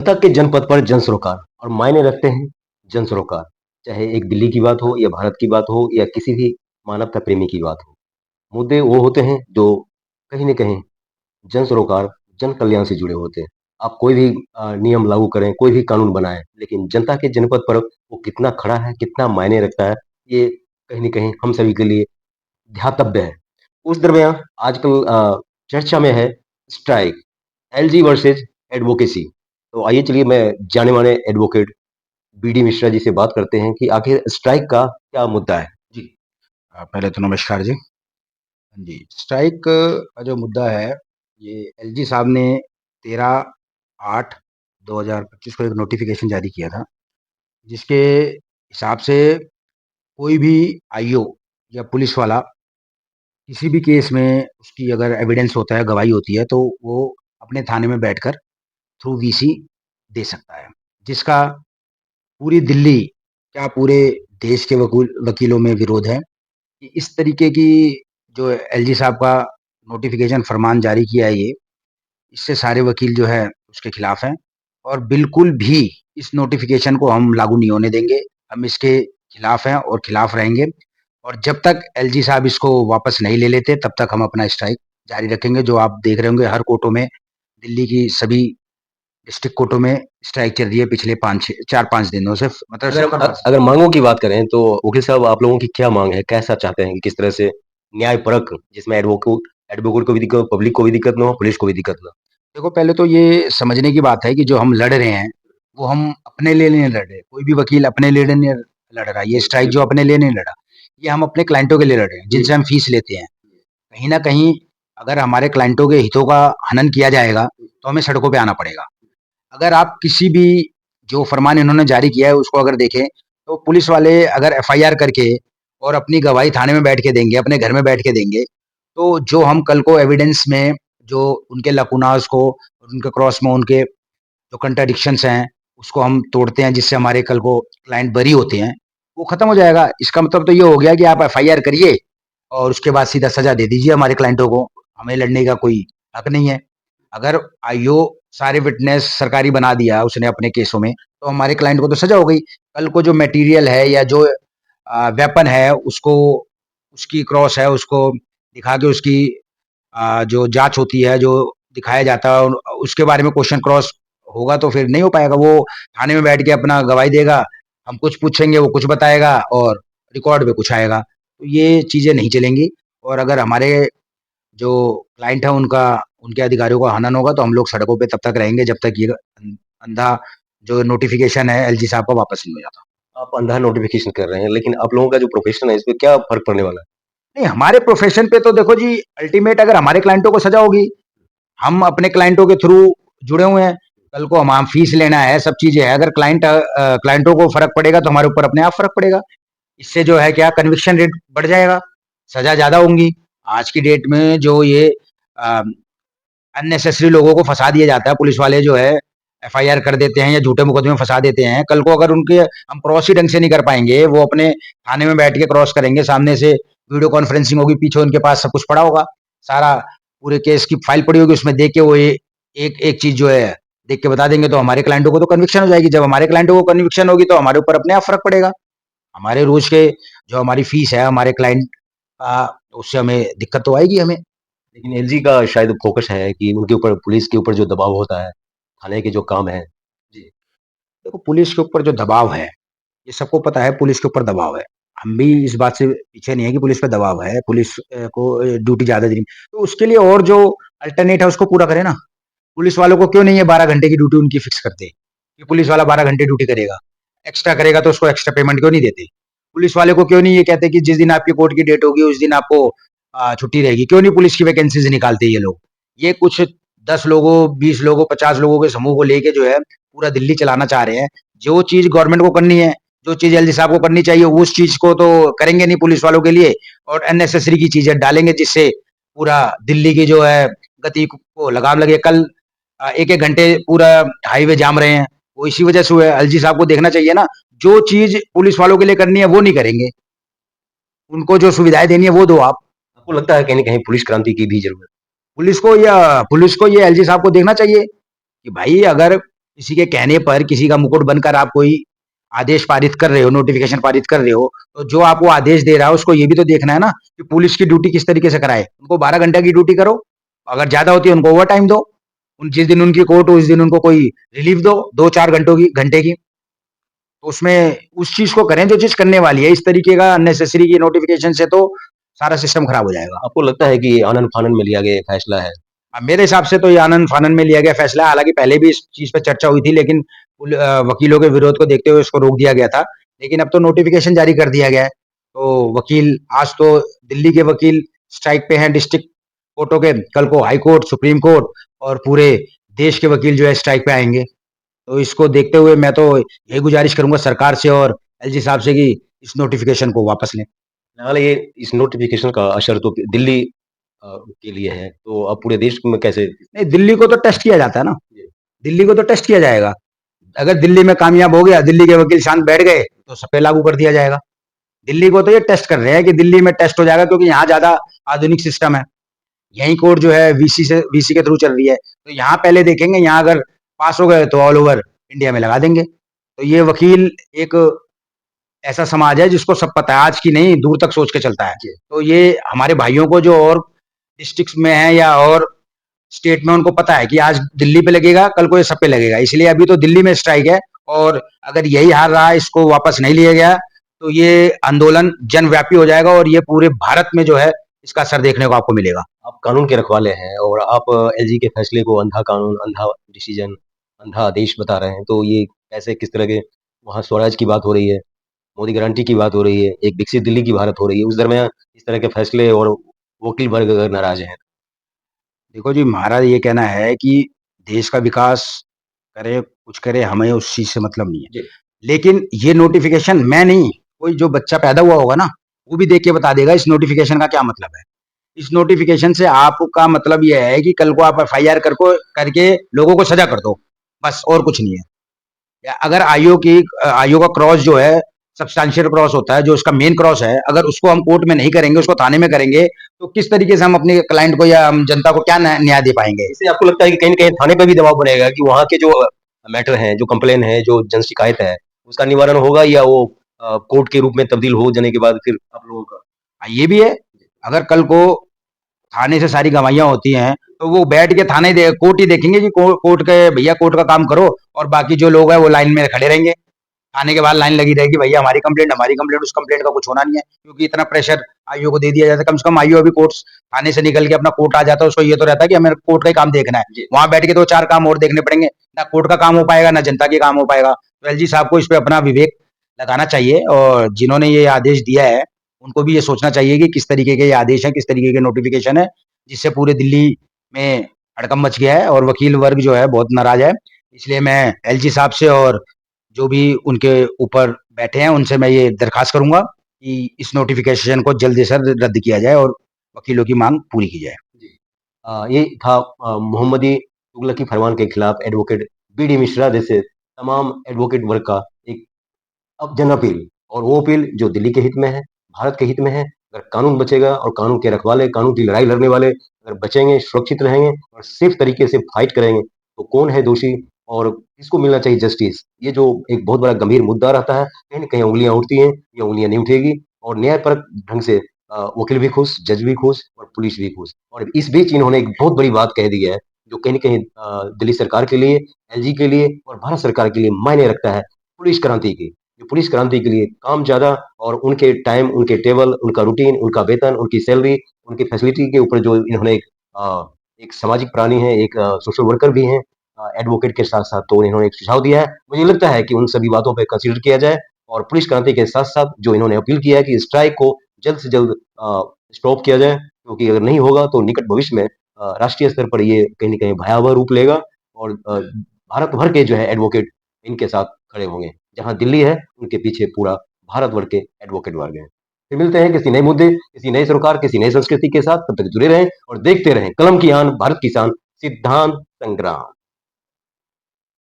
जनता के जनपद पर जन सरोकार और मायने रखते हैं जन सरोकार। चाहे एक दिल्ली की बात हो या भारत की बात हो या किसी भी मानवता प्रेमी की बात हो। मुद्दे वो होते हैं जो कहीं न कहीं जन सरोकार, जन कल्याण से जुड़े होते हैं। आप कोई भी नियम लागू करें, कोई भी कानून बनाएँ, लेकिन जनता के जनपद पर वो कितना खड़ा है, कितना मायने रखता है, ये कहीं न कहीं हम सभी के लिए ध्यातव्य है। उस दरमियान आजकल चर्चा में है स्ट्राइक, एलजी वर्सेस एडवोकेसी। तो आइए चलिए मैं जाने-माने एडवोकेट बीडी मिश्रा जी से बात करते हैं कि आखिर स्ट्राइक का क्या मुद्दा है? जी। पहले तो नमस्कार जी। हाँ जी, स्ट्राइक का जो मुद्दा है, ये एलजी साहब ने 13/8/2025 को एक नोटिफ़िकेशन जारी किया था, जिसके हिसाब से कोई भी आईओ या पुलिस वाला किसी भी केस में उसकी अगर एविडेंस होता है, गवाही होती है, तो वो अपने थाने में बैठकर थ्रू वीसी दे सकता है, जिसका पूरी दिल्ली, क्या पूरे देश के वकीलों में विरोध है कि इस तरीके की जो एलजी साहब का नोटिफ़िकेशन फरमान जारी किया है ये, इससे सारे वकील जो है उसके खिलाफ हैं और बिल्कुल भी इस नोटिफ़िकेशन को हम लागू नहीं होने देंगे। हम इसके खिलाफ हैं और खिलाफ रहेंगे और जब तक एलजी साहब इसको वापस नहीं ले लेते तब तक हम अपना स्ट्राइक जारी रखेंगे। जो आप देख रहे होंगे हर कोर्टों में, दिल्ली की सभी डिस्ट्रिक्ट कोर्टों में स्ट्राइक चल रही है पिछले 5-6 4-5 दिनों से, मतलब अगर माँगों की बात करें तो वकील साहब आप लोगों की क्या माँग है? कैसा चाहते हैं कि किस तरह से न्यायपरक जिसमें एडवोकेट को भी दिक्कत, पब्लिक को भी दिक्कत ना हो, पुलिस को भी दिक्कत ना हो? देखो, पहले तो ये समझने की बात है कि जो हम लड़ रहे हैं, वो हम अपने लिए नहीं लड़ रहे। कोई भी वकील अपने लिए नहीं लड़ रहा। ये स्ट्राइक जो अपने लिए नहीं लड़ा, ये हम अपने क्लाइंटों के लिए लड़ रहे हैं, जिनसे हम फीस लेते हैं। कहीं न कहीं अगर हमारे क्लाइंटों के हितों का हनन किया जाएगा, तो हमें सड़कों पे आना पड़ेगा। अगर आप किसी भी जो फरमान इन्होंने जारी किया है, उसको अगर देखें, तो पुलिस वाले अगर एफआईआर करके और अपनी गवाही थाने में बैठ के देंगे, अपने घर में बैठ के देंगे, तो जो हम कल को एविडेंस में जो उनके लकुनास को, उनके क्रॉस में उनके जो कंट्राडिक्शंस हैं, उसको हम तोड़ते हैं, जिससे हमारे कल को क्लाइंट बरी होते हैं, वो खत्म हो जाएगा। इसका मतलब तो ये हो गया कि आप एफआईआर करिए और उसके बाद सीधा सज़ा दे दीजिए हमारे क्लाइंटों को। हमें लड़ने का कोई हक नहीं है। अगर आईओ सारे विटनेस सरकारी बना दिया उसने अपने केसों में, तो हमारे क्लाइंट को तो सज़ा हो गई। कल को जो मटेरियल है या जो वेपन है, उसको उसकी क्रॉस है, उसको दिखा के उसकी जो जाँच होती है, जो दिखाया जाता है, उसके बारे में क्वेश्चन क्रॉस होगा तो फिर नहीं हो पाएगा। वो थाने में बैठ के अपना गवाही देगा, हम कुछ पूछेंगे, वो कुछ बताएगा और रिकॉर्ड पे कुछ आएगा। तो ये चीज़ें नहीं चलेंगी और अगर हमारे जो क्लाइंट है उनका उनके अधिकारियों का हनन होगा, तो हम लोग सड़कों पे तब तक रहेंगे जब तक ये अंधा जो नोटिफ़िकेशन है एलजी साहब का वापस नहीं हो जाता। आप अंधा नोटिफ़िकेशन कर रहे हैं, लेकिन आप लोगों का जो प्रोफ़ेशन है, इसपे क्या फ़र्क पड़ने वाला है? नहीं, हमारे प्रोफ़ेशन पे तो देखो जी, अल्टीमेट अगर हमारे क्लाइंटों को सज़ा होगी, हम अपने क्लाइंटों के थ्रू जुड़े हुए हैं। कल को हम फीस लेना है, सब चीज़ें हैं। अगर क्लाइंटों को फ़र्क पड़ेगा तो हमारे ऊपर अपने आप फ़र्क पड़ेगा। इससे जो है क्या कन्विक्शन रेट बढ़ जाएगा, सज़ा ज़्यादा होंगी। आज की डेट में जो ये अ, अननेसेसरी लोगों को फँसा दिया जाता है, पुलिस वाले जो है एफआईआर कर देते हैं या झूठे मुकदमे में फँसा देते हैं। कल को अगर उनके हम क्रॉस ही ढंग से नहीं कर पाएँगे, वो अपने थाने में बैठ के क्रॉस करेंगे, सामने से वीडियो कॉन्फ्रेंसिंग होगी, पीछे उनके पास सब कुछ पड़ा होगा। सारा पूरे केस की फाइल पड़ी होगी, उसमें देख के वो ये एक-एक चीज़ जो है देख के बता देंगे, तो हमारे क्लाइंटों को तो कन्विक्शन हो जाएगी। जब हमारे क्लाइंटों को कन्विक्शन होगी तो हमारे ऊपर अपने आप फ़र्क पड़ेगा। हमारे रोज़ के जो हमारी फीस है, हमारे क्लाइंट का, उससे हमें दिक्कत तो आएगी हमें। लेकिन एलजी का शायद फ़ोकस है कि उनके ऊपर पुलिस के ऊपर जो दबाव होता है, थाने के जो काम हैं। जी। देखो, पुलिस के ऊपर जो दबाव है, ये सबको पता है पुलिस के ऊपर दबाव है। हम भी इस बात से पीछे नहीं है कि पुलिस पे दबाव है, पुलिस को ड्यूटी ज़्यादा देनी, तो उसके लिए और जो अल्टरनेट है उसको पूरा करें ना। पुलिस वालों को क्यों नहीं है 12 घंटे की ड्यूटी उनकी फिक्स करते? कि पुलिस वाला 12 घंटे ड्यूटी करेगा। एक्स्ट्रा करेगा तो उसको एक्स्ट्रा पेमेंट क्यों नहीं देते? पुलिस वाले को क्यों नहीं ये कहते कि जिस दिन आपकी कोर्ट की डेट होगी उस दिन आपको छुट्टी रहेगी? क्यों नहीं पुलिस की वैकेंसीज़ निकालते ये लोग? ये कुछ 10 लोगों, 20 लोगों, 50 लोगों के समूह को लेके जो है पूरा दिल्ली चलाना चाह रहे हैं। जो चीज़ गवर्नमेंट को करनी है, जो चीज़ एलजी साहब को करनी चाहिए, उस चीज़ को तो करेंगे नहीं पुलिस वालों के लिए और अननेसेसरी की चीज़ें डालेंगे जिससे पूरा दिल्ली की जो है गति को लगाम लगे। कल 1-1 घंटे पूरा हाईवे जाम रहे हैं, वो इसी वजह से हुआ है। एलजी साहब को देखना चाहिए ना, जो चीज़ पुलिस वालों के लिए करनी है वो नहीं करेंगे। उनको जो सुविधाएँ देनी है वो दो आप। आपको लगता है कहीं न कहीं पुलिस क्रांति की भी ज़रूरत पुलिस को ये एलजी साहब को देखना चाहिए कि भाई अगर किसी के कहने पर, किसी का मुकुट बनकर आप कोई आदेश पारित कर रहे हो, नोटिफ़िकेशन पारित कर रहे हो, तो जो आपको आदेश दे रहा है उसको ये भी तो देखना है ना कि पुलिस की ड्यूटी किस तरीके से कराए। उनको 12 घंटे की ड्यूटी करो, अगर ज़्यादा होती है उनको ओवरटाइम दो। जिस दिन उनकी कोर्ट हो उस दिन उनको कोई रिलीफ दो 2-4 घंटे की। तो उसमें उस चीज़ को करें जो चीज़ करने वाली है। इस तरीके का अननेसेसरी की नोटिफ़िकेशन से तो सारा सिस्टम खराब हो जाएगा। आपको लगता है कि ये आनन-फानन में लिया गया ये फैसला है? मेरे हिसाब से तो ये आनन-फानन में लिया गया फैसला है, हालाँकि पहले भी इस चीज़ पे चर्चा हुई थी लेकिन वकीलों के विरोध को देखते हुए इसको रोक दिया गया था। लेकिन अब तो नोटिफ़िकेशन जारी कर दिया गया है। तो वकील आज तो दिल्ली के वकील स्ट्राइक पे हैं डिस्ट्रिक्ट कोर्टों के, कल को हाई कोर्ट, सुप्रीम कोर्ट और पूरे देश के वकील जो है स्ट्राइक पे आएँगे। तो इसको देखते हुए मैं तो यही गुज़ारिश करूँगा सरकार से और एलजी साहब से कि इस नोटिफ़िकेशन को वापस लें। फिलहाल ये इस नोटिफ़िकेशन का असर तो दिल्ली के लिए है, तो अब पूरे देश में कैसे? नहीं, दिल्ली को तो टेस्ट किया जाता है ना, जी, दिल्ली को तो टेस्ट किया जाएगा। अगर दिल्ली में कामयाब हो गया, दिल्ली के वकील शांत बैठ गए, तो सब पे लागू कर दिया जाएगा। दिल्ली को तो ये टेस्ट कर रहे हैं कि दिल्ली में टेस्ट हो जाएगा क्योंकि यहाँ ज़्यादा आधुनिक सिस्टम है। यहीं कोर्ट जो है वीसी के थ्रू चल रही है। तो यहाँ पहले देखेंगे, यहाँ अगर पास हो गए तो ऑल ओवर इंडिया में लगा देंगे। तो ये वकील एक ऐसा समाज है जिसको सब पता है, आज की नहीं दूर तक सोच के चलता है। जी। तो ये हमारे भाइयों को जो और डिस्ट्रिक्ट्स में है या और स्टेट में उनको पता है कि आज दिल्ली पे लगेगा, कल को ये सब पे लगेगा। इसलिए अभी तो दिल्ली में स्ट्राइक है और अगर यही हाल रहा, इसको वापस नहीं लिया गया, तो ये आंदोलन जनव्यापी हो जाएगा और ये पूरे भारत में जो है इसका असर देखने को आपको मिलेगा। आप कानून के रखवाले हैं और आप एलजी के फैसले को अंधा कानून, अंधा डिसीजन, अंधा आदेश बता रहे हैं, तो ये कैसे किस तरह के वहाँ स्वराज की बात हो रही है, मोदी गारंटी की बात हो रही है, एक विकसित दिल्ली की भारत हो रही है, उस दरमियान इस तरह के फैसले और वकील वर्ग अगर नाराज़ हैं। देखो जी, हमारा ये कहना है कि देश का विकास करे, कुछ करे, हमें उस चीज़ से मतलब नहीं है। जी, लेकिन ये नोटिफ़िकेशन मैं नहीं, कोई जो बच्चा पैदा हुआ होगा ना, वो भी देख के बता देगा इस नोटिफ़िकेशन का क्या मतलब है। इस नोटिफ़िकेशन से आपका मतलब ये है कि कल को आप एफआईआर करके लोगों को सज़ा कर दो, बस और कुछ नहीं है। या अगर आईओ का क्रॉस जो है सब्सटैंशियल क्रॉस होता है, जो उसका मेन क्रॉस है, अगर उसको हम कोर्ट में नहीं करेंगे, उसको थाने में करेंगे, तो किस तरीके से हम अपने क्लाइंट को या हम जनता को क्या न्याय दे पाएँगे? इससे आपको लगता है कि कहीं न कहीं थाने पे भी दबाव बढ़ेगा कि वहाँ के जो मैटर हैं, जो कंप्लेन है, जो जन शिकायत है, उसका निवारण होगा या वो कोर्ट के रूप में तब्दील हो जाने के बाद फिर आप लोगों का ये भी है, अगर कल को थाने से सारी गवाहियाँ होती हैं, तो वो बैठ के कोर्ट ही देखेंगे कि कोर्ट के भैया कोर्ट का काम करो और बाकी जो लोग हैं वो लाइन में खड़े रहेंगे। थाने के बाहर लाइन लगी रहेगी, भैया हमारी कंप्लेंट, उस कंप्लेंट का कुछ होना नहीं है, क्योंकि इतना प्रेशर आईओ को दे दिया जाता है। कम से कम आईओ अभी कोर्ट्स थाने से निकल के अपना कोर्ट आ जाता है, उसको ये तो रहता है कि हमें कोर्ट का ही काम देखना है। जी, वहाँ बैठ के तो 4 काम और देखने पड़ेंगे, ना कोर्ट का काम हो पाएगा, ना जनता के काम हो पाएगा। तो एलजी साहब को इस पे अपना विवेक लगाना चाहिए और जिन्होंने ये आदेश दिया है, उनको भी ये सोचना चाहिए कि किस तरीके के ये आदेश हैं, किस तरीके के नोटिफ़िकेशन है, जिससे पूरे दिल्ली में हड़कंप मच गया है और वकील वर्ग जो है बहुत नाराज़ है। इसलिए मैं एलजी साहब से और जो भी उनके ऊपर बैठे हैं, उनसे मैं ये दरख्वास्त करूँगा कि इस नोटिफ़िकेशन को जल्द से जल्द रद्द किया जाए और वकीलों की माँग पूरी की जाए। जी। ये था मोहम्मदी तुगलकी फरमान के खिलाफ एडवोकेट बीडी मिश्रा जैसे तमाम एडवोकेट वर्ग का एक अब जन अपील और वो अपील जो दिल्ली के हित में है, भारत के हित में है। अगर कानून बचेगा और कानून के रखवाले, कानून की लड़ाई लड़ने वाले अगर बचेंगे, सुरक्षित रहेंगे और सेफ तरीके से फाइट करेंगे, तो कौन है दोषी और किसको मिलना चाहिए जस्टिस? ये जो एक बहुत बड़ा गंभीर मुद्दा रहता है, कहीं न कहीं उँगलियाँ उठती हैं, ये उँगलियाँ नहीं उठेगी और न्यायपरक ढंग से वकील भी खुश, जज भी खुश और पुलिस भी खुश। और इस बीच इन्होंने एक बहुत बड़ी बात कह दी है, जो कहीं न कहीं दिल्ली सरकार के लिए, एलजी के लिए और भारत सरकार के लिए मायने रखता है, पुलिस क्रांति की। जो पुलिस क्रांति के लिए काम ज़्यादा और उनके टाइम, उनके टेबल, उनका रूटीन, उनका वेतन, उनकी सैलरी, उनकी फैसिलिटी के ऊपर जो इन्होंने एक सामाजिक प्राणी है, एक सोशल वर्कर भी हैं एडवोकेट के साथ-साथ, तो इन्होंने एक सुझाव दिया है। मुझे लगता है कि उन सभी बातों पे कंसिडर किया जाए और पुलिस क्रांति के साथ-साथ जो इन्होंने अपील किया है कि स्ट्राइक को जल्द से जल्द स्टॉप किया जाए, क्योंकि अगर नहीं होगा तो निकट भविष्य में राष्ट्रीय स्तर पर ये कहीं न कहीं भयावह रूप लेगा और भारत भर के जो है एडवोकेट इनके साथ खड़े होंगे। जहाँ दिल्ली है, उनके पीछे पूरा भारत भर के एडवोकेट वर्ग हैं। फिर मिलते हैं किसी नए मुद्दे, किसी नए सरोकार, किसी नई संस्कृति के साथ, तब तक जुड़े रहें और देखते रहें कलम की आन, भारत की शान, सिद्धांत संग्राम।